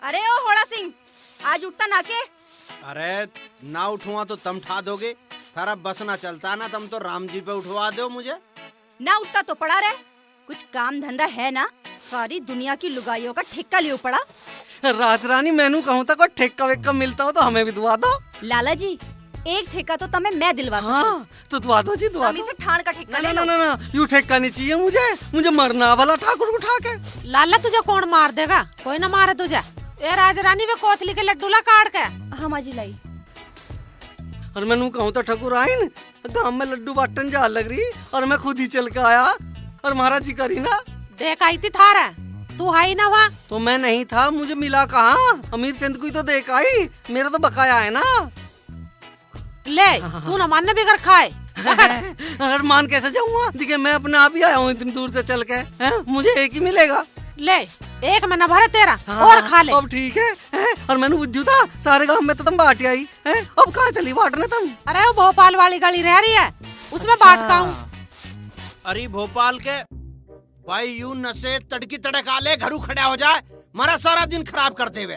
अरे ओ होड़ा सिंह, आज उठता ना के? अरे ना उठुआ तो तुम ठा दोगे। थारा बस ना चलता ना, तुम तो राम जी पे उठवा दो मुझे। ना उठता तो पड़ा रहे, कुछ काम धंधा है ना? सारी दुनिया की लुगाइयों का ठेका लियो पड़ा। राजरानी मैनू कहूँ तक कोई ठेका वेक्का मिलता हो तो हमें भी दुआ दो। लाला जी, एक ठेका तो तमें मैं दिलवा सकती। हाँ तो दुआ दो जी, दुआ दो। से ठाण का ठेका ना ना ना ना, यूँ ठेका नहीं चाहिए मुझे मरना वाला ठाकुर को उठा के। लाला तुझे कौन मार देगा? कोई ना मारे तुझे। ए राजरानी वे कोतली के लड्डू ला काट के। हाँ माँ जी लाई। और मैनू कहूँ तो ठकुर आइन गाँव में लड्डू बांटन जा लग रही और मैं खुद ही चल के आया और महाराज जी करी ना देख आई थी थारा, तू आई ना वहाँ? तो मैं नहीं था, मुझे मिला कहाँ? अमीर चंद को ही तो देख आई, मेरा तो बकाया है ना। ले तू ना मान बिगड़ खाए। अगर मान कैसे जाऊंगा? देखिए मैं अपने आप ही आया हूँ इतनी दूर से चल के, मुझे एक ही मिलेगा। ले एक महीना भरे तेरा। हाँ, और खा ले। अब ठीक है, और मैंने बुझू था सारे गांव में तो तुम बांट आई है, अब कहाँ चली बांटने तुम? अरे वो भोपाल वाली गली रह रही है, उसमें बांट का हूँ। अरे भोपाल के भाई यू नशे तड़की तड़क आले घरू खड़ा हो जाए, मारा सारा दिन खराब करते हुए।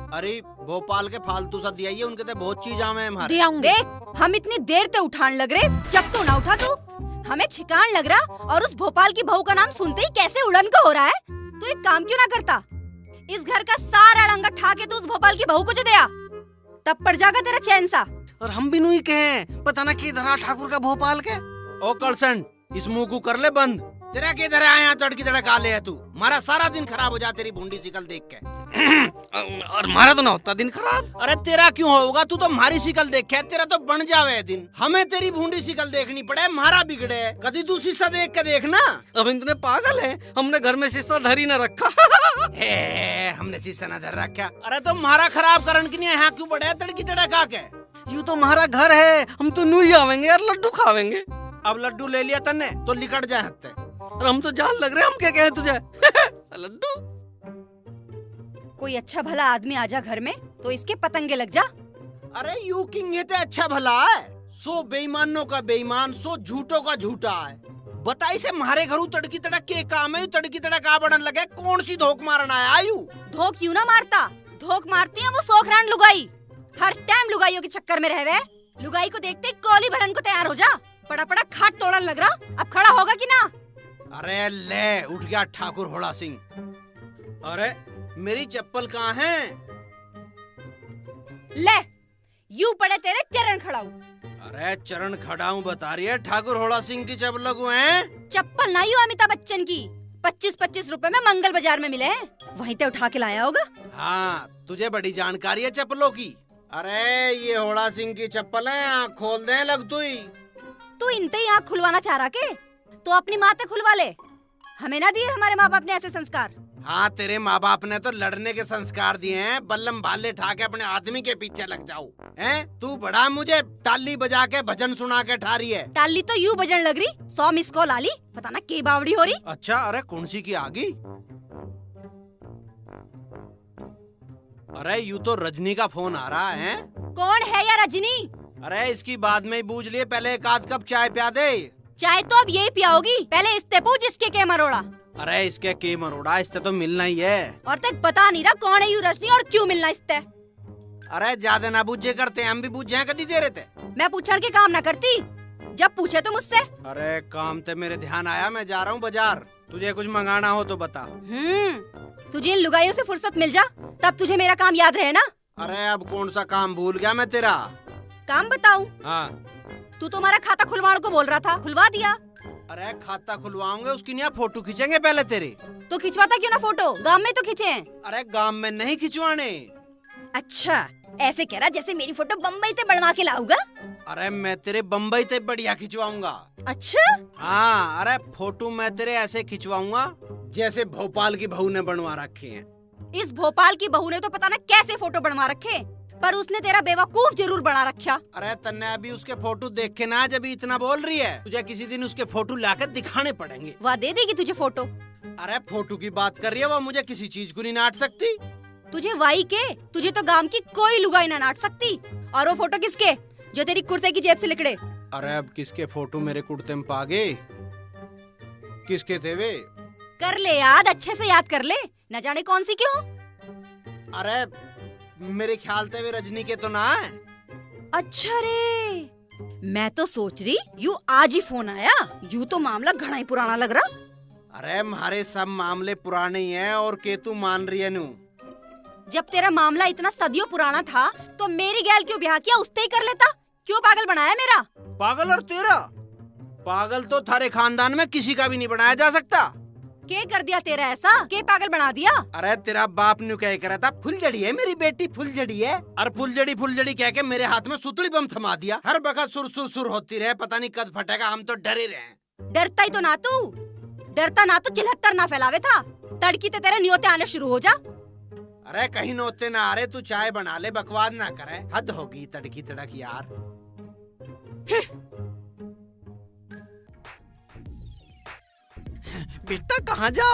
अरे भोपाल के फालतू सा दिया, उनके तो बहुत चीज आवे हमारे। देख हम इतनी देर ते उठान लग रहे, जब तो ना उठा तू। हमें छिकान लग रहा और उस भोपाल की बहू का नाम सुनते ही कैसे उड़न का हो रहा है। तू एक काम क्यों ना करता, इस घर का सारा लंगा ठा के तू उस भोपाल की बहू को जो दिया, तब पड़ जाएगा तेरा चैन सा। और हम भी नहीं कहे पता ना किधर ठाकुर का भोपाल के। ओ कलसन, इस मुंह को कर ले बंद। तेरा किधर आया तड़की तड़क आले है तू, मारा सारा दिन खराब हो जा तेरी भूंडी शिकल देख के। और मारा तो ना होता दिन खराब। अरे तेरा क्यों होगा, तू तो हमारी शिकल देख के तेरा तो बन जावे दिन। हमें तेरी भूंडी शिकल देखनी पड़े, मारा बिगड़े। कभी तू शीशा देख के देखना। अब इतने पागल है, हमने घर में शीशा धरी न रखा। हमने शीशा न धर रखा। अरे तो मारा खराब करन की नहीं यहाँ क्यों पड़े तड़की तड़क आके? यूँ तो हमारा घर है, हम तो नू ही आवेंगे यार, लड्डू खावेंगे। अब लड्डू ले लिया तन्ने तो लिकट जाए हत्ते। और हम तो जान लग रहे हम क्या कहे तुझे। लड्डू कोई अच्छा भला आदमी आजा घर में तो इसके पतंगे लग जा। अरे यू किंग है ते अच्छा भला है, सो बेईमानों का बेईमान, सो झूठों का झूठा है। बताई से मारे घरू तड़की तड़क के काम है, तड़की तड़क आ बढ़न लगे। कौन सी धोख मारन आया आयु? धोख क्यों ना मारता, धोख मारती है वो सोखरान लुगाई। हर टाइम लुगाइयों के चक्कर में रहवे। लुगाई को देखते कोली भरन को तैयार हो जा। पड़ा पड़ा खाट तोड़न लग रहा, अब खड़ा होगा कि ना? अरे ले उठ गया ठाकुर होड़ा सिंह। अरे मेरी चप्पल कहाँ है? ले यू पड़े तेरे चरण खड़ाऊ। अरे चरण खड़ाऊं बता रही है, ठाकुर होड़ा सिंह की चप्पल को है। चप्पल ना यू अमिताभ बच्चन की 25-25 रुपए में मंगल बाजार में मिले हैं, वहीं ते उठा के लाया होगा। हाँ तुझे बड़ी जानकारी है चप्पलों की। अरे ये होड़ा सिंह की चप्पल है, आँख खोल दे लग तू इनते ही आँख खुलवाना चाह रहा के? तो अपनी माँ ते खुलवा ले, हमें ना दिए हमारे माँ बाप ने ऐसे संस्कार। हाँ तेरे माँ बाप ने तो लड़ने के संस्कार दिए हैं, बल्लम भाले ठा के अपने आदमी के पीछे लग जाओ। हैं तू बड़ा मुझे ताली बजा के भजन सुना के ठा रही है। ताली तो यू बजन लग रही, 100 मिस कॉल आली, पता ना के बावड़ी हो रही। अच्छा अरे कौन सी की आगी? अरे यू तो रजनी का फोन आ रहा है। कौन है या रजनी? अरे इसकी बाद में ही बूझ लिए, पहले एक आध कप चाय पिया दे। चाय तो अब यही पियाओगी, पहले इससे पूछ इसके के मरोड़ा। अरे इसके के मरोड़ा, इससे तो मिलना ही है। और तक पता नहीं रहा कौन है यू रजनी और क्यों मिलना इससे। अरे ज्यादा ना बूझे करते, हम भी बूझे कदी दे रहे थे। मैं पूछण के काम ना करती, जब पूछे तो मुझसे। अरे काम ते मेरे ध्यान आया, मैं जा रहा हूँ बाजार, तुझे कुछ मंगाना हो तो बता। तुझे इन लुगाइयों से फुर्सत मिल जा तब तुझे मेरा काम याद रहे ना। अरे अब कौन सा काम भूल गया मैं तेरा? काम बताऊं? हाँ तू तो हमारा खाता खुलवाने को बोल रहा था, खुलवा दिया। अरे खाता खुलवाऊंगे, उसकी नहीं फोटो खींचेंगे पहले तेरे। तो खिंचवाता क्यों ना फोटो, गांव में तो खींचे हैं। अरे गांव में नहीं खिंचवाने। अच्छा ऐसे कह रहा जैसे मेरी फोटो बम्बई से बनवा के लाऊंगा। अरे मैं तेरे बम्बई से बढ़िया खिंचवाऊंगा। अच्छा हाँ अरे फोटो मैं तेरे ऐसे खिंचवाऊंगा जैसे भोपाल की बहू ने बनवा रखे हैं। इस भोपाल की बहू ने तो पता ना कैसे फोटो बनवा रखे, पर उसने तेरा बेवकूफ जरूर बना रखा। अरे तन्ने अभी उसके फोटो देख के ना जब इतना बोल रही है, तुझे किसी दिन उसके फोटो लाकर दिखाने पड़ेंगे। वह दे देगी तुझे फोटो। अरे फोटो की बात कर रही है वो, मुझे किसी चीज को नहीं नाट सकती। तुझे वाई के, तुझे तो गांव की कोई लुगाई ना नाट सकती। और वो फोटो किसके, जो तेरी कुर्ते की जेब से निकले? अरे अब किसके फोटो मेरे कुर्ते में पागे? किसके थे वे? कर ले याद, अच्छे से याद कर ले, न जाने कौन सी क्यों। अरे मेरे ख्याल से वे रजनी के तो ना है। अच्छा रे, मैं तो सोच रही यू आज ही फोन आया, यू तो मामला घना ही पुराना लग रहा। अरे हमारे सब मामले पुराने ही हैं और केतु मान रही है नू। जब तेरा मामला इतना सदियों पुराना था तो मेरी गैल क्यों ब्याह किया, उससे ही कर लेता। क्यों पागल बनाया मेरा? पागल और तेरा? पागल तो थारे खानदान में किसी का भी नहीं बनाया जा सकता। के कर दिया तेरा ऐसा, के पागल बना दिया? अरे तेरा बाप ने क्या करा था, फुलझड़ी है मेरी बेटी, फुलझड़ी है। और फुलझड़ी कह के मेरे हाथ में सुतली बम थमा दिया। हर बखत सुर सुर सुर होती रहे, पता नहीं कद फटेगा। हम तो डरे रहे। डरता ही तो ना तू, डरता ना तो चिल्हत्तर ना फैलावे था। तड़की ते तेरे न्योते आने शुरू हो जा। अरे कहीं नोते ना आ रहे, तू चाय बना ले, बकवाद ना करे। हद होगी तड़की तड़क यार। बेटा कहाँ जा?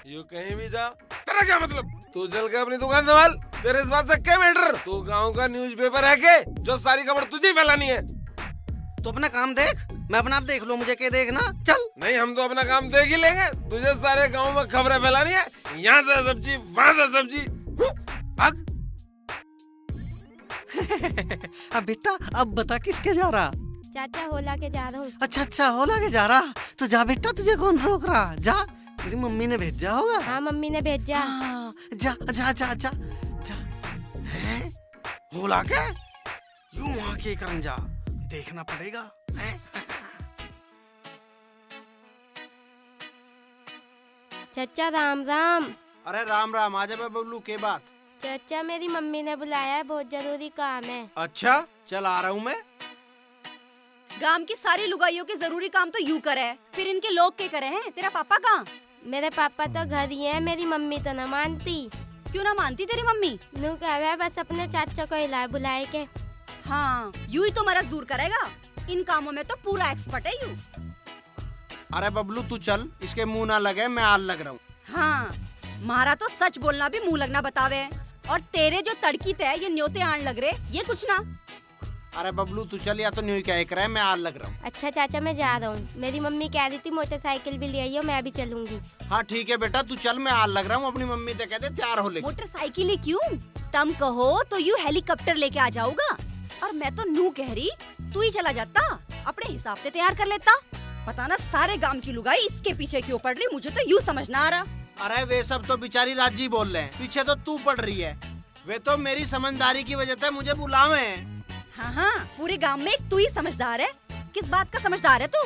यू कहीं भी जा, तेरा क्या मतलब? तू चल के अपनी दुकान संभाल, तेरे इस बात से क्या मैटर? तू गांव का न्यूज़पेपर है के जो सारी खबर तुझे फैलानी है? तो अपना काम देख, मैं अपना आप देख लो, मुझे क्या देखना। चल। नहीं, हम तो अपना काम देख ही लेंगे, तुझे सारे गांव में खबरें फैलानी है। यहाँ से सब्जी, वहाँ से सब्जी, भाग। अब बेटा अब बता किसके जा रहा? चाचा होला के जा रहा हूँ। अच्छा होला के जा रहा, तो जा बेटा, तुझे कौन रोक रहा? जा, तेरी मम्मी ने भेजा होगा। हाँ मम्मी ने भेजा। जा जा जा जा जा। हैं? होला के? यूं वहाँ के करन जा, देखना पड़ेगा। हैं? चाचा राम राम। अरे राम राम। आजा बबलू, के बात? चाचा मेरी मम्मी ने बुलाया है, बहुत जरूरी काम है। अच्छा चल आ रहा हूँ मैं। गांव की सारी लुगाइयों के जरूरी काम तो यू करे, फिर इनके लोग के करे हैं। तेरा पापा कहाँ? मेरे पापा तो घर ही है, मेरी मम्मी तो न मानती। क्यों ना मानती तेरी मम्मी? नू कहे बस अपने चाचा को हिला बुलाए के। हाँ, यू ही तो मरज दूर करेगा। इन कामों में तो पूरा एक्सपर्ट है यू। अरे बबलू तू चल, इसके मुंह ना लगे, मैं आल लग रहा हूँ। हाँ, मारा तो सच बोलना भी मुंह लगना बतावे। और तेरे जो तड़की थे ये न्योते आन लग रहे, ये कुछ ना। अरे बबलू तू चल, या तो न्यू क्या कर रहा है, मैं आल लग रहा हूँ। अच्छा चाचा मैं जा रहा हूँ, मेरी मम्मी कह रही थी मोटरसाइकिल भी ले आइयो, मैं भी चलूंगी। हाँ ठीक है बेटा, तू चल, मैं आल लग रहा हूँ। अपनी मम्मी से कहते तैयार हो ले। मोटरसाइकिल ही क्यों, तुम कहो तो यू हेलीकॉप्टर लेके आ जाऊंगा। और मैं तो नू कह रही, तू ही चला जाता, अपने हिसाब से तैयार कर लेता। पता ना सारे गांव की लुगाई इसके पीछे क्यों पड़ रही, मुझे तो यू समझ ना आ रहा। अरे वे सब तो बेचारी राजी बोल रहे हैं, पीछे तो तू पड़ रही है। वे तो मेरी समझदारी की वजह से मुझे बुलावे हैं। हाँ, पूरे गांव में एक तू ही समझदार है। किस बात का समझदार है तू?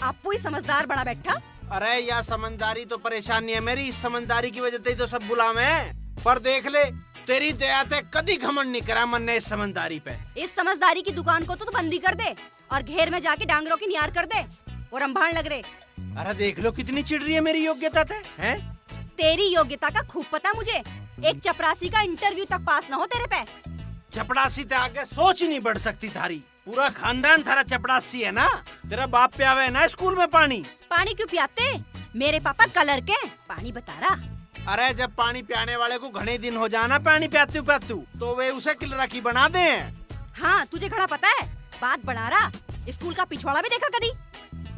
आपू ही समझदार बड़ा बैठा। अरे या समझदारी तो परेशानी है मेरी, इस समझदारी की वजह से ही तो सब बुलावे हैं। पर देख ले, तेरी दया से कभी घमंड नहीं करा मन ने इस समझदारी पे। इस समझदारी की दुकान को तो बंदी कर दे और घेर में जाके डांगरों की नियार कर दे और अंभाण लग रहे। अरे देख लो कितनी चिढ़ रही है मेरी योग्यता से, हैं? तेरी योग्यता का खूब पता मुझे। एक चपरासी का इंटरव्यू तक पास न हो तेरे पे। चपड़ासी ते आगे सोच ही नहीं बढ़ सकती थारी। पूरा खानदान थारा चपड़ासी है ना। तेरा बाप पे आवे ना स्कूल में पानी। पानी क्यों पियाते? मेरे पापा कलर के पानी बता रहा। अरे जब पानी पियाने वाले को घने दिन हो जाना पानी प्यातू तो वे उसे किलरा की बना दे। हाँ तुझे खड़ा पता है, बात बढ़ा रहा। स्कूल का पिछवाड़ा भी देखा कभी?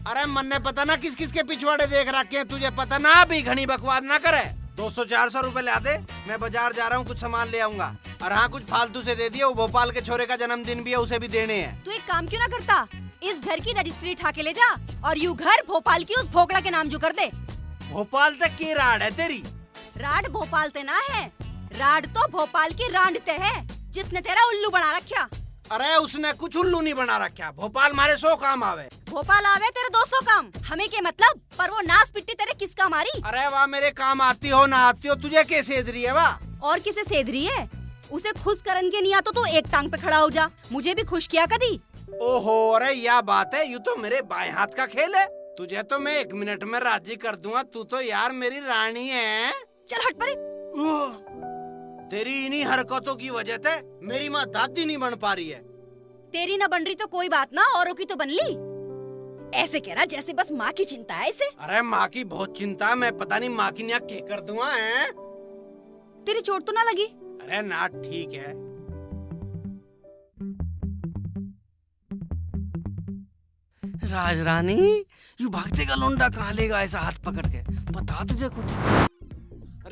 अरे मन ने पता ना किस किस के पिछवाड़े देख रखे हैं, तुझे पता ना। भी घनी बकवाद ना करे। 200-400 रुपए ला दे, मैं बाजार जा रहा हूँ, कुछ सामान ले आऊंगा। और हाँ कुछ फालतू से दे दिए, वो भोपाल के छोरे का जन्मदिन भी है, उसे भी देने हैं। तू एक काम क्यों ना करता, इस घर की रजिस्ट्री उठा के ले जा और यू घर भोपाल की उस भोगड़ा के नाम जो कर दे। भोपाल तक की राड है तेरी? राड भोपाल ते ना है, राड तो भोपाल की रांड ते है, जिसने तेरा उल्लू बना रखा। अरे उसने कुछ उल्लू नहीं बना रखा, भोपाल मारे 100 काम आवे। भोपाल आवे तेरे 200 काम, हमें के मतलब? पर वो नास पिट्टी तेरे किसका मारी? अरे वाह, मेरे काम आती हो ना आती हो, तुझे कैसे सेध रही है वाह? और किसे सेध रही है? उसे खुश करन के नहीं आता तो एक टांग पे खड़ा हो जा। मुझे भी खुश किया कदी। ओहो, अरे यह बात है, यू तो मेरे बाएं हाथ का खेल है। तुझे तो मैं 1 मिनट में राजी कर दूंगा, तू तो यार मेरी रानी है। चल हट परे। तेरी इन्हीं हरकतों की वजह से मेरी माँ दादी नहीं बन पा रही है। तेरी ना बन रही तो कोई बात ना, औरों की तो बन ली। ऐसे कह रहा जैसे बस माँ की चिंता है इसे। अरे माँ की बहुत चिंता, मैं पता नहीं माँ की यहाँ क्या कर दूंगा है। तेरी चोट तो ना लगी? अरे ना ठीक है। राजरानी, यू भागते का लोंडा कहाँ लेगा ऐसा हाथ पकड़ के? बता तुझे कुछ।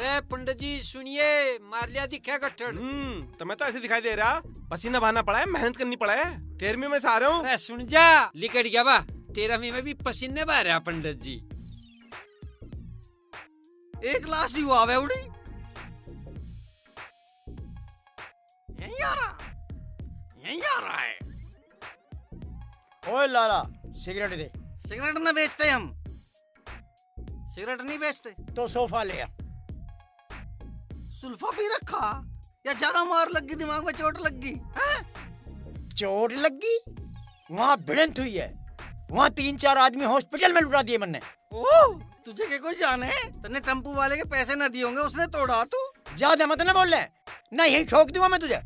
अरे पंडित जी सुनिए, मार लिया दिखा गट्ठड़। तुम्हें तो ऐसे दिखाई दे रहा, पसीना बहाना पड़ा है, मेहनत करनी पड़ा है। 13वीं में से आ रहा हूँ। अरे सुन जा, लिकट गया बा, 13वीं में भी पसीने बह रहा पंडित जी। एक लाश ही हुआ उड़ी यही आ रहा है। ओए लाला, सिगरेट दे। सिगरेट न बेचते हम, सिगरेट नहीं बेचते। तो सोफा ले आ। सुल्फा भी रखा या ज्यादा मार लग गई, दिमाग में चोट लग गई? चोट लगी? वहाँ भिड़ंत हुई है, वहाँ 3-4 आदमी हॉस्पिटल में लुटा दिए मैंने। ओह, तुझे क्या कोई जाने? तने टेम्पू वाले के पैसे न दिए होंगे, उसने तोड़ा तू। ज्यादा मत ना बोल ले, ना यही ठोक दूंगा मैं तुझे।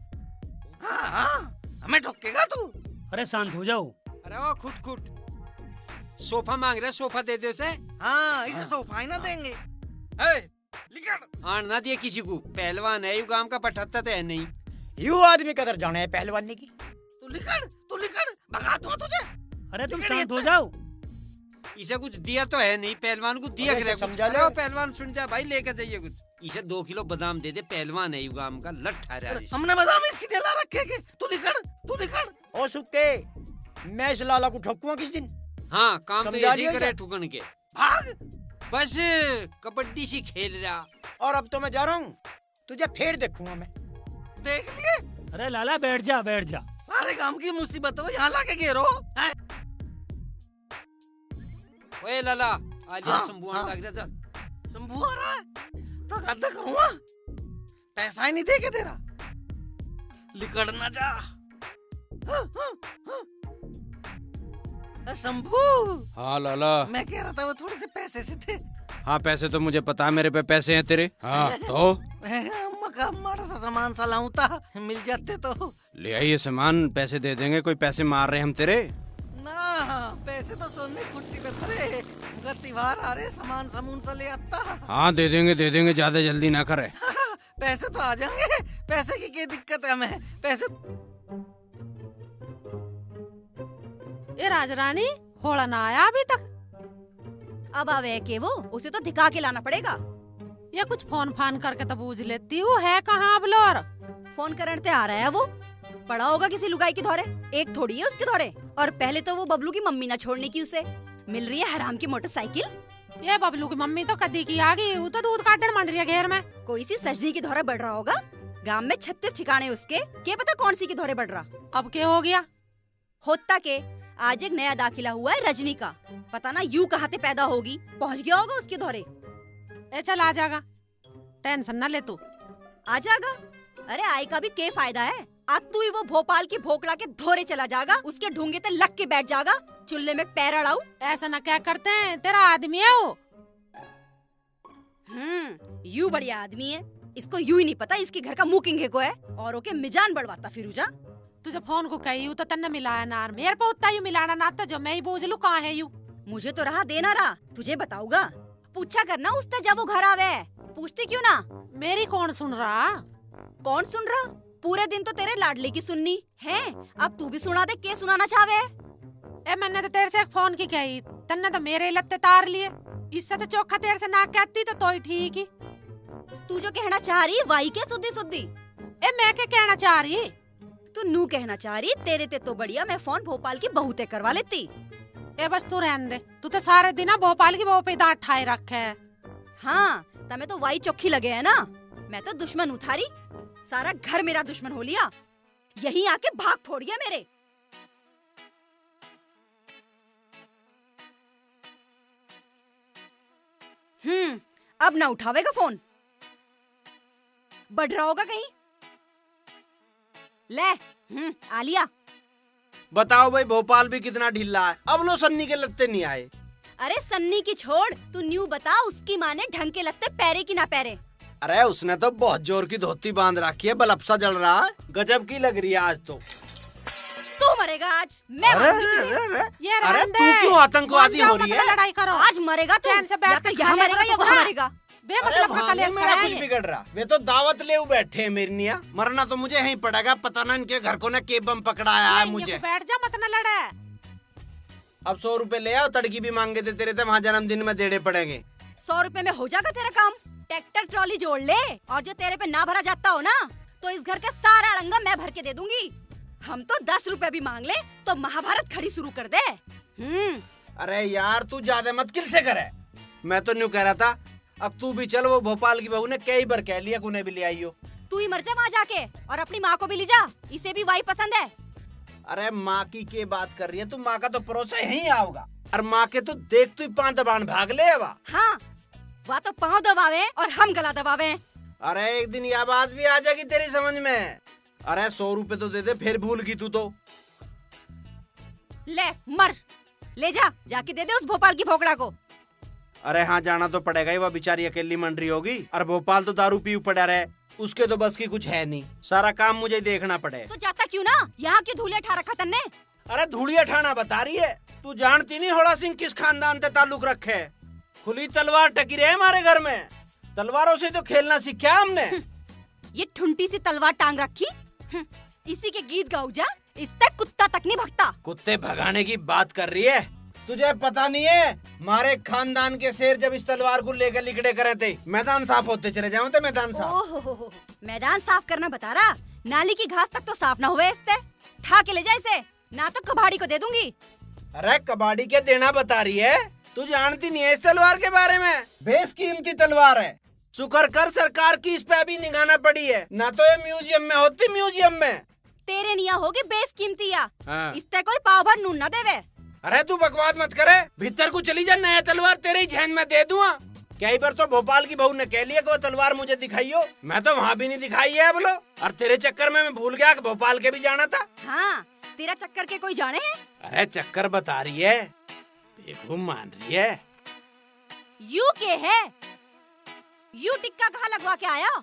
हाँ, हमें ठोकेगा तू। अरे शांत हो जाओ। अरे वो खुट सोफा मांग रहे, सोफा दे दे उसे। हाँ, इसे सोफा ही ना देंगे। आन ना दिए किसी को, पहलवान है यू, काम का पठत्ता तो है नहीं। यू आदमी कदर जाने है पहलवानी की। तू लिखड़ भगा दूंगा तुझे। अरे तुम शांत हो जाओ। इसे कुछ दिया तो है नहीं, पहलवान को दिया करे समझा लो। पहलवान सुन जा भाई, लेकर जाइए कुछ। इसे 2 किलो बादाम दे दे, पहलवान है यू, काम का लठ आ रहा है। हमने बादाम इसकी जला रखे के। तू लिखड़। ओ सुक्के, मैं इस लाला को ठोकूंगा किस दिन। हाँ, काम तो समझा ऐसे ही दिया करे क्या? ठुकन के। भाग। बस कबड्डी सी खेल रहा। और अब तो मैं जा रहा हूँ, तुझे फिर देखूंगा मैं। देख लिए? अरे लाला बैठ जा। सारे काम की मुसीबत हो यहाँ लाके घेरो। ओए लाला, आज हाँ, शंभू हाँ। लग रहा था। शंभू आ रहा है तो गद्दा करूँगा, पैसा ही नहीं दे के तेरा। लिकड़ ना जा। शंभू, हाँ लाला। मैं कह रहा था वो थोड़े से पैसे से थे। हाँ पैसे तो मुझे पता है, मेरे पे पैसे हैं तेरे। हाँ तो मका मारा सा सामान सा लाऊं था, मिल जाते तो। ले आइए सामान, पैसे दे देंगे। कोई पैसे मार रहे हम तेरे? ना, पैसे तो सोने कुट्टी पे थे। त्योहार आ रहे, सामान समून सा ले आता। हाँ दे देंगे, ज्यादा जल्दी ना करे। पैसे तो आ जाएंगे, पैसे की क्या दिक्कत है हमें? पैसे। ये राजरानी होड़ा ना आया अभी तक। अब आवे के वो, उसे तो दिखा के लाना पड़ेगा। ये कुछ फोन फान करके तो पूछ लेती हूँ, है कहाँ अब लोर? फोन करते आ रहा है वो, पड़ा होगा किसी लुगाई के धोरे। एक थोड़ी है उसके धोरे। और पहले तो वो बबलू की मम्मी ना छोड़ने की उसे मिल रही है हराम की मोटरसाइकिल। ये बबलू की मम्मी तो कदी की आ गई, वो तो दूध काटन मंड रही है घेर में। कोई सी सजनी की धोरे बढ़ रहा होगा। गांव में 36 ठिकाने उसके, क्या पता कौन सी की धोरे बढ़ रहा। अब क्या हो गया? होता के आज एक नया दाखिला हुआ है रजनी का, पता ना यू कहाँ से पैदा होगी, पहुँच गया होगा उसके धोरे। ए चल आ जाएगा, टेंशन न ले तू। आ जाएगा? अरे आय का भी क्या फायदा है। अब तू ही वो भोपाल की भोकड़ा के धोरे चला जाएगा, उसके ढूंगे ते लग के बैठ जाएगा, चूल्हे में पैर अड़ाऊ। ऐसा ना क्या करते हैं, तेरा आदमी है वो। यू बढ़िया आदमी है, इसको यू ही नहीं पता इसके घर का मुंह किंगे को है, औरों के मिजान बढ़वाता फिर जा। तुझे फोन को कही तो तन्ने मिलाया ना, मेरे पे उतना यू मिलाना ना, तो जो मैं ही बूझ लू कहाँ है यू। मुझे तो रहा देना रहा, तुझे बताऊंगा। पूछा करना उससे जब वो घर आवे, पूछती क्यों ना? मेरी कौन सुन रहा? कौन सुन रहा? पूरे दिन तो तेरे लाडले की सुननी है, अब तू भी सुना दे, के सुनाना चाहे। ए मैंने तो तेरे से एक फोन की कही, तन्ने तो मेरे लत्ते तार लिए, इससे तो चोखा तेरे से ना कहती तो ही ठीक ही। तू जो कहना चाह रही वाई के सुद्दी सुद्दी। ए मैं क्या कहना चाह रही? तू नू कहना चाह रही, तेरे ते तो बढ़िया मैं फोन भोपाल की बहू ते करवा लेती। ए बस तू रहने दे, तू तो सारे दिन भोपाल की बहू पे दांत ठाए रखे है। हाँ तमें तो वाई चौखी लगे है ना, मैं तो दुश्मन उठारी, सारा घर मेरा दुश्मन हो लिया, यही आके भाग फोड़िया मेरे। अब ना उठावेगा फोन, बढ़ रहा होगा कहीं। ले आलिया। बताओ भाई, भोपाल भी कितना ढीला है, अब लो सन्नी के लत्ते नहीं आए। अरे सन्नी की छोड़, तू न्यू बता, उसकी माँ ने ढंग के लत्ते पैरे की ना पैरे। अरे उसने तो बहुत जोर की धोती बांध रखी है, बलपसा जल रहा है, गजब की लग रही है आज तो। तू मरेगा आज, मैं ये अरे तू क्यों आतंकवादी हो रही है? लड़ाई करो, आज मरेगा तू, चैन से बैठ कर यहाँ मरेगा या वहाँ मरेगा। बेमतलब का कलेश मेरा कुछ बिगड़ रहा, वे तो दावत ले बैठे हैं मेरी निया, मरना तो मुझे यहीं पड़ेगा, पता ना इनके घर को ना के बम पकड़ाया है मुझे। बैठ जा, मत न लड़े। अब 100 रुपए ले आओ, तड़की भी मांगे थे तेरे, तो वहाँ जन्मदिन में देने पड़ेंगे। 100 रुपए में हो जाएगा तेरा काम? ट्रैक्टर ट्रॉली जोड़ ले, और जो तेरे पे ना भरा जाता हो ना, तो इस घर का सारा अड़ंगा मैं भर के दे दूंगी। हम तो 10 रुपए भी मांग ले तो महाभारत खड़ी शुरू कर दे। अरे यार तू ज्यादा मत किल से करे। मैं तो न्यू कह रहा था, अब तू भी चल, वो भोपाल की बहू ने कई बार कह लिया उन्हें भी ले आई हो। तू ही मर जा वहाँ जाके, और अपनी माँ को भी ले जा, इसे भी वही पसंद है। अरे माँ की के बात कर रही है तू? माँ का तो परोसा यही आओगा, और माँ के तो देख तू पांव दबान भाग ले। हाँ, वह तो पाँव दबावे और हम गला दबावे। अरे एक दिन यह बात भी आ जाएगी तेरी समझ में। अरे 100 रुपए तो दे दे, फिर भूल गई तू तो। ले मर, ले जा, जाके दे दे उस भोपाल की भोकड़ा को। अरे हाँ जाना तो पड़ेगा ही, वह बेचारी अकेली मंडरी होगी, और भोपाल तो दारू पी पड़ा रहे, उसके तो बस की कुछ है नहीं, सारा काम मुझे देखना पड़े। तो जाता क्यों ना, यहाँ क्यों धूले ठा रखा तन्ने? अरे धूलिया ठाना बता रही है, तू जानती नहीं होड़ा सिंह किस खानदान से ताल्लुक रखे। खुली तलवार टकी रहे हमारे घर में, तलवारों से तो खेलना सीखा हमने। ये ठुंटी सी तलवार टांग रखी, इसी के गीत गाऊ जा, इस तक कुत्ता तक नहीं भगता। कुत्ते भगाने की बात कर रही है? तुझे पता नहीं है, हमारे खानदान के शेर जब इस तलवार को लेकर लिकड़े करे थे, मैदान साफ होते चले जाऊं तो मैदान साफ। ओहो, मैदान साफ करना बता रहा, नाली की घास तक तो साफ ना हुए इससे। ठा के ले जा इसे, ना तो कबाड़ी को दे दूंगी। अरे कबाड़ी के देना बता रही है? तू जानती नहीं है इस तलवार के बारे में? बेशकीमती तलवार है, शुक्र कर सरकार की इस पे अभी निगाना पड़ी है, ना तो ये म्यूजियम में होती। म्यूजियम में तेरे निया होगी बेशकीमती या, हाँ। इससे कोई पाव भर नून न देवे। अरे तू बकवास मत करे, भीतर को चली जा, नया तलवार तेरे ही जहन में दे दूंगा। कई बार तो भोपाल की बहू ने कह लिया कि वो तलवार मुझे दिखाइयो, मैं तो वहाँ भी नहीं दिखाई है बोलो, और तेरे चक्कर में मैं भूल गया कि भोपाल के भी जाना था। हाँ, तेरा चक्कर के कोई जाने हैं? अरे चक्कर बता रही है, बेगुम मान रही है। यू के है, यू टिक्का कहाँ लगवा के आया?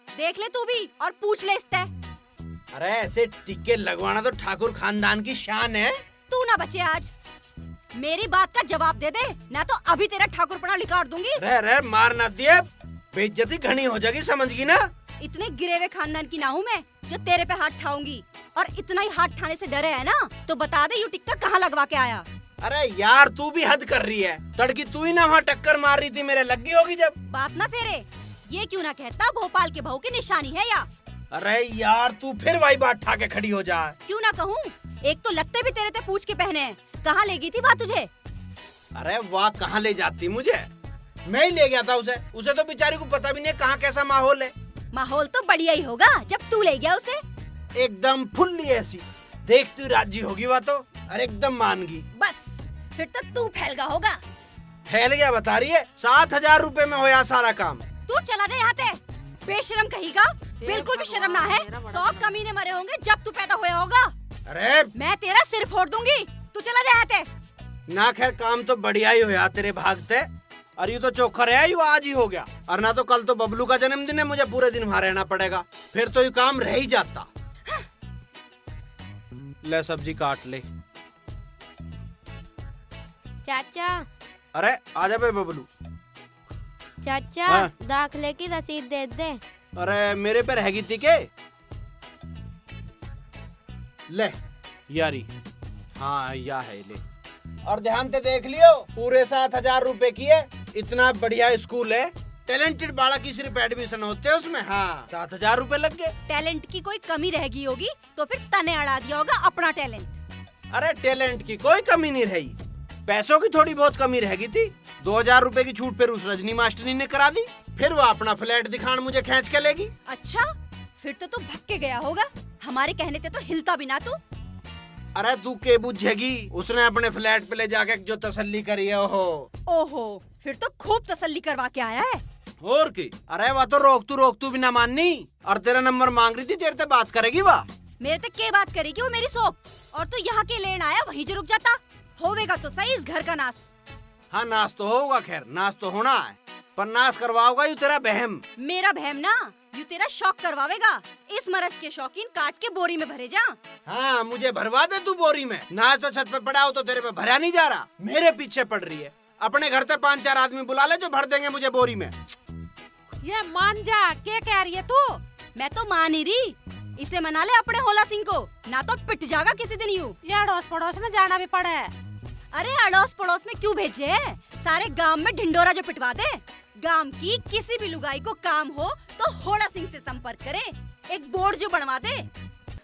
देख ले तू भी और पूछ ले इससे। अरे ऐसे टिक्के लगवाना तो ठाकुर खानदान की शान है। तू ना बचे आज, मेरी बात का जवाब दे दे, ना तो अभी तेरा ठाकुरपना लिकाट दूंगी। रे मार ना दिए, बेइज्जती घनी हो जाएगी, समझगी ना? इतने गिरे हुए खानदान की ना हूँ मैं जो तेरे पे हाथ ठाऊंगी, और इतना ही हाथ ठाने से डरे है ना, तो बता दे यू टिक्का कहाँ लगवा के आया। अरे यार तू भी हद कर रही है, तड़की तू ही ना वहाँ टक्कर मार रही थी, मेरे लगी होगी जब। बात ना फेरे, ये क्यों ना कहता भोपाल के बहू की निशानी है या? अरे यार तू फिर वही बात ठा के खड़ी हो जा। क्यों ना कहूँ, एक तो लगते भी तेरे ते पूछ के पहने हैं। कहाँ ले गई थी वहाँ तुझे? अरे वाह, कहाँ ले जाती मुझे? मैं ही ले गया था उसे तो बेचारी को पता भी नहीं कहाँ कैसा माहौल है। माहौल तो बढ़िया ही होगा जब तू ले गया उसे। एकदम फुल्ली ऐसी, देखती राजी होगी वह तो, अरे एकदम मान गई। बस फिर तो तू फैल गया होगा। फैल गया बता रही है? 7,000 रुपए में होया सारा काम। तू चला जा यहाँ से, बेशरम कहीगा, बिल्कुल भी शर्म ना है। 100 कमीने मरे होंगे जब तू पैदा हुआ होगा। अरे मैं तेरा सिर फोड़ दूंगी, तू चला जा यहाँ से। ना खैर काम तो बढ़िया ही होया तेरे भागते, और ये तो चौखर है, यू आज ही हो गया, और ना तो कल तो बबलू का जन्मदिन है, मुझे पूरे दिन वहाँ रहना पड़ेगा, फिर तो ये काम रह ही जाता। ले सब्जी काट ले। चाचा अरे आजा बे बबलू। चाचा हाँ? दाखले की रसीद दे दे। अरे मेरे पे रहेगी थी के? ले यारी, हाँ या है ले, और ध्यान से देख लियो, पूरे 7,000 रुपए की है। इतना बढ़िया स्कूल है, टैलेंटेड बालक की सिर्फ एडमिशन होते हैं उसमें। हाँ 7,000 रुपए लग गए। टैलेंट की कोई कमी रह गई होगी तो फिर तने अड़ा दिया होगा अपना टैलेंट। अरे टैलेंट की कोई कमी नहीं रही, पैसों की थोड़ी बहुत कमी रह गई थी। 2,000 रुपए की छूट फिर उस रजनी मास्टरी ने करा दी, फिर वो अपना फ्लैट दिखाने मुझे खींच के लेगी। अच्छा, फिर तो तू भग के गया होगा, हमारे कहने ते तो हिलता भी ना तू। अरे तू के बुझेगी, उसने अपने फ्लैट पे ले जाके जो तसल्ली करी है। ओहो, फिर तो खूब तसल्ली करवा के आया है। और की? अरे वह तो रोक तू भी ना माननी, और तेरा नंबर मांग रही थी, तेरे से बात करेगी वह। मेरे तक के बात करेगी वो मेरी सोख, और तू यहाँ के लेन आया वहीं जो रुक जाता। होवेगा तो सही इस घर का नाश। हाँ नाश तो होगा, खैर नाश तो होना है, पर नाश करवाओगा यू तेरा बहम। मेरा बहम ना, यू तेरा शौक करवावेगा। इस मरज के शौकीन काट के बोरी में भरे जा। हाँ मुझे भरवा दे तू बोरी में, नाच तो छत पे पड़ा हो तो तेरे पे भरा नहीं जा रहा, मेरे पीछे पड़ रही है। अपने घर से 5-4 आदमी बुला ले जो भर देंगे मुझे बोरी में। ये मान जा, क्या कह रही है तू? मैं तो मान ही रही, इसे मना ले अपने होला सिंह को, ना तो पिट जाएगा किसी दिन यू। ये अड़ोस पड़ोस में जाना भी पड़े। अरे अड़ोस पड़ोस में क्यों भेजे? सारे गांव में ढिंडोरा जो पिटवा दे। गांव की किसी भी लुगाई को काम हो तो होड़ा सिंह से संपर्क करे, एक बोर्ड जो बनवा दे।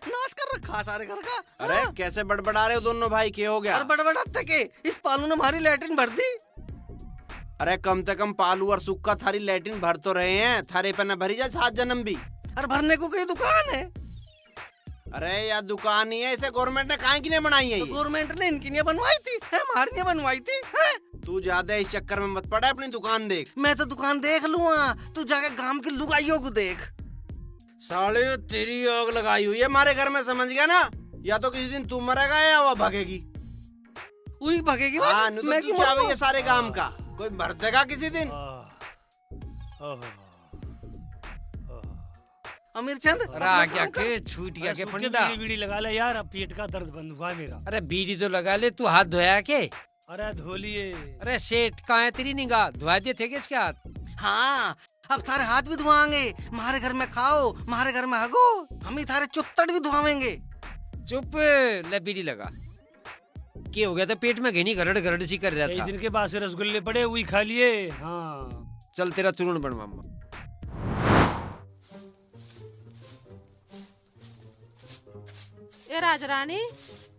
नाश कर रखा सारे घर का। अरे कैसे बड़बड़ा रहे हो दोनों भाई, क्या हो गया? और बड़बड़ाते के इस पालू ने हमारी लैट्रिन भर दी। अरे कम से कम पालू और सुक्का थारी लैट्रिन भर तो रहे हैं, थारे पे न भरी जा 7 जन्म भी। और भरने को कोई दुकान है? अरे यार दुकान ही है, इसे गवर्नमेंट ने काहे की नहीं बनाई है? तो गवर्नमेंट ने इनकी नहीं बनवाई थी, हमारी नहीं बनवाई थी। तू ज्यादा इस चक्कर में मत पड़ा, अपनी दुकान देख। मैं तो दुकान देख लूंगा, तू जाके गांव के लुगाइयों को देख। साले तेरी आग लगाई हुई है हमारे घर में, समझ गया ना? या तो किसी दिन तू मरेगा या वो भागेगी। वही भागेगी बस। हाँ, मैं क्यों ये सारे काम का कोई भर देगा किसी दिन। अमीर चंद क्या के छूट गया के पंडा। बीड़ी लगा ले यार, अब पेट का दर्द बंद हुआ मेरा। अरे बीड़ी तो लगा ले, तू हाथ धोया के? अरे धो लिए। अरे सेठ कहाँ है तेरी निगाह, धोआ दिए थे इसके हाथ? हाँ, अब थारे हाथ भी धुआएंगे, हमारे घर में खाओ, हमारे घर में हगो, हम ही थारे चुत्तड़ भी धुआवेंगे। चुप, ले बीड़ी लगा। क्या हो गया था पेट में? घनी गरड़ गरड़ सी कर रहा था। कई दिन के बाद से रसगुल्ले पड़े, वही खा लिए। हाँ चल तेरा चूर्ण बनवा। ए राजरानी,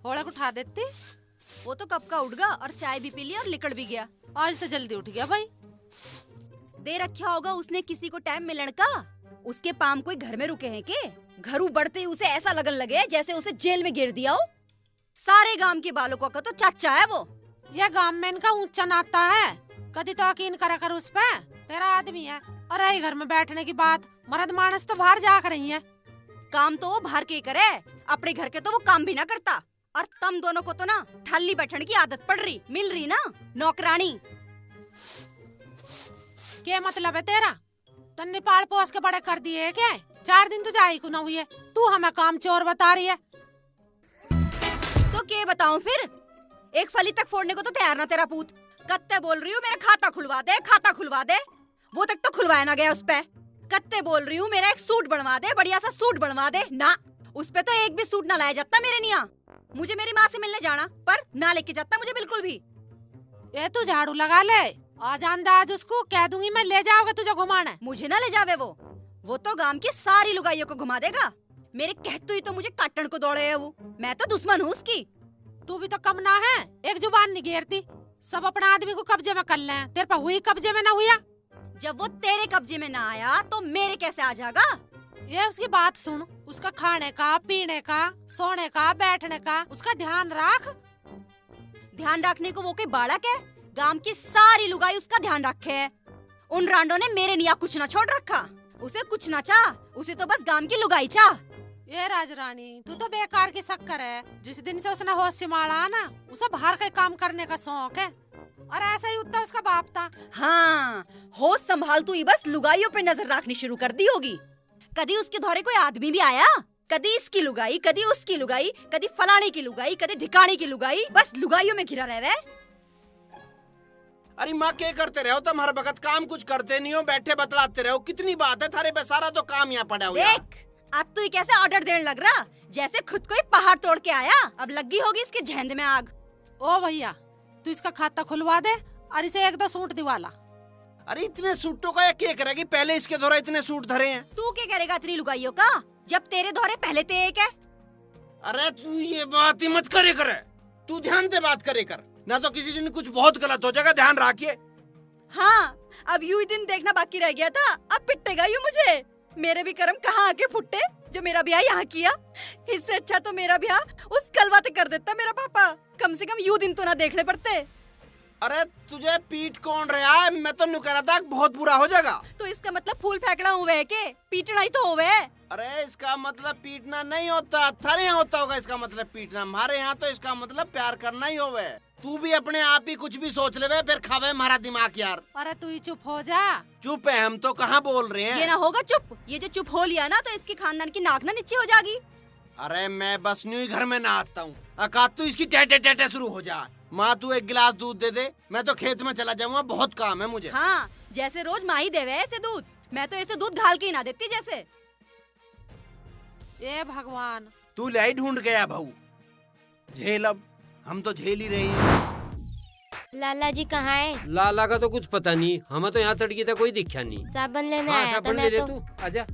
होड़ा को उठा देती। वो तो कब का उठ गया और चाय भी पी ली और निकल भी गया। आज तो जल्दी उठ गया भाई। दे रखा होगा उसने किसी को टाइम मिलन का। उसके पाम कोई घर में रुके हैं के? घरू बढ़ते ही उसे ऐसा लगन लगे जैसे उसे जेल में गिर दिया हो। सारे गांव के बालकों का तो चाचा है वो। यह गांव में इनका ऊंचा नाता है, कभी तो यकीन करा कर उस पे। तेरा आदमी है और रही घर में बैठने की बात, मर्द मानस तो बाहर जा कर रही है। काम तो वो बाहर के करे, अपने घर के तो वो काम भी ना करता। और तुम दोनों को तो ना थल्ली बैठने की आदत पड़ रही, मिल रही ना नौकरानी। क्या मतलब है तेरा? तन्ने पाल पोस के बड़े कर दिए क्या? 4 दिन तो जाई को ना हुई, तू हमें काम चोर बता रही है। तो क्या बताऊं फिर? एक फली तक फोड़ने को तो तैयार ना तेरा पूत। कत्ते बोल रही हूँ मेरा खाता खुलवा दे, खाता खुलवा दे। वो तक तो खुलवाया ना गया उस पे। कत्ते बोल रही हूँ मेरा एक सूट बनवा दे, बढ़िया सा सूट बनवा दे ना। उस पे तो एक भी सूट ना लाया जाता मेरे निया। मुझे मेरी माँ से मिलने जाना, पर ना लेके जाता मुझे बिल्कुल भी। ये तू झाड़ू लगा ले, आज अंदाज उसको कह दूंगी मैं, ले जाओगे तुझे घुमाने। मुझे ना ले जावे वो तो गांव की सारी लुगाइयों को घुमा देगा। मेरे कहते ही तो मुझे काटने को दौड़े है वो। मैं तो दुश्मन हूँ उसकी। तू भी तो कम ना है, एक जुबान नहीं घेरती। सब अपने आदमी को कब्जे में कर ले, तेरे पर हुई कब्जे में ना हुआ। जब वो तेरे कब्जे में ना आया तो मेरे कैसे आ जाएगा? ये उसकी बात सुन, उसका खाने का, पीने का, सोने का, बैठने का उसका ध्यान रख। ध्यान रखने को वो कोई बालक है? गांव की सारी लुगाई उसका ध्यान रखे है। उन रांडो ने मेरे निया कुछ ना छोड़ रखा। उसे कुछ ना चाह, उसे तो बस गांव की लुगाई चाह। ये राजरानी, तू तो बेकार की शक्कर है। जिस दिन से उसने होश संभाला ना, उसे बाहर का काम करने का शौक है। और ऐसा ही उतना उसका बाप था। हाँ, होश संभाल तू ही बस लुगाइयों पे नजर रखनी शुरू कर दी होगी। कभी उसके धोरे कोई आदमी भी आया? कभी इसकी लुगाई, कभी उसकी लुगाई, कभी फलाने की लुगाई, कभी ढिकाने की लुगाई, बस लुगाइयों में घिरा रहे। अरे माँ क्या करते रहो तुम? हर वक्त काम कुछ करते नहीं हो, बैठे बतलाते रहो। कितनी बात है थारे पे, सारा तो काम यहाँ पड़ा हुआ है। देख, आज तू ही कैसे ऑर्डर देने लग रहा, जैसे खुद को ही पहाड़ तोड़ के आया। अब लगी होगी इसके झेंद में आग। ओ भैया, तू इसका खाता खुलवा दे और इसे 1-2 सूट दिवाला। अरे इतने सूटों का क्या करेगी? पहले इसके धोरे इतने सूट धरे हैं। तू क्या करेगा इतनी लुगाइयों का, जब तेरे धोरे पहले ते एक है। अरे तू ये बात ही मत करे करे, तू ध्यान से बात करे कर, ना तो किसी दिन कुछ बहुत गलत हो जाएगा, ध्यान रखिए। हाँ, अब यूं ही दिन देखना बाकी रह गया था, अब पिटेगा यूं मुझे। मेरे भी कर्म कहाँ आके फुटे जो मेरा ब्याह यहाँ किया। इससे अच्छा तो मेरा ब्याह उस कलवाते कर देता मेरा पापा। कम से कम यूं दिन तो ना देखने पड़ते। अरे तुझे पीट कौन रहा है? मैं तो कह रहा था बहुत बुरा हो जाएगा। तो इसका मतलब फूल फेंकना हुआ है के? पीटना ही तो हुआ है। अरे इसका मतलब पीटना नहीं होता, थारे यहाँ होता होगा इसका मतलब पीटना। हमारे यहाँ तो इसका मतलब प्यार करना ही होवे। तू भी अपने आप ही कुछ भी सोच ले फिर खावे हमारा दिमाग यार। अरे तू ही चुप हो जा। चुप है, हम तो कहाँ बोल रहे हैं। ये ना होगा चुप। ये जो चुप हो लिया ना तो इसके खानदान की नाक ना नीचे हो जाएगी। अरे मैं बस न्यू ही घर में ना आता हूँ, अकात तू इसकी टेटे टेटे शुरू हो जा। माँ तू 1 गिलास दूध दे दे, मैं तो खेत में चला जाऊंगा, बहुत काम है मुझे। हाँ, जैसे रोज माँ ही देवे ऐसे दूध, मैं तो ऐसे दूध घाल के ही ना देती जैसे। ये भगवान, तू लाई ढूंढ गया भाऊ, झेल अब, हम तो झेल ही रहे हैं। लाला जी कहाँ है? लाला का तो कुछ पता नहीं, हमें तो यहाँ तड़की था कोई दिखा नहीं। साबुन लेने हाँ आया था साबुन मैं ले ले तो। तू, आजा।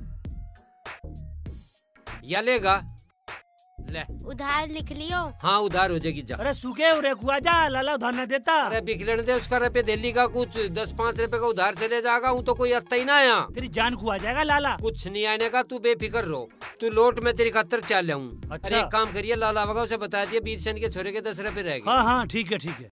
या लेगा? ले। उधार लिख लियो। हाँ उधार हो जाएगी, जा। अरे सूखे उरे कुआ जा, लाला उधार न देता। अरे बिखलन दे उसका रुपये दिल्ली का कुछ 10-5 रुपए का उधार चले जाएगा, वो तो कोई अत्ता ही ना आया। तेरी जान कुआ जाएगा लाला। कुछ नहीं आने का, तू बेफिक्र रहो। तू लोट में तेरी खातर चाल लाऊं। अच्छा। अरे एक काम करिए, लाला वगा उसे बता दिए 20 सेंट के छोरे के 10 रुपए रहेंगे। हाँ हाँ ठीक है ठीक है।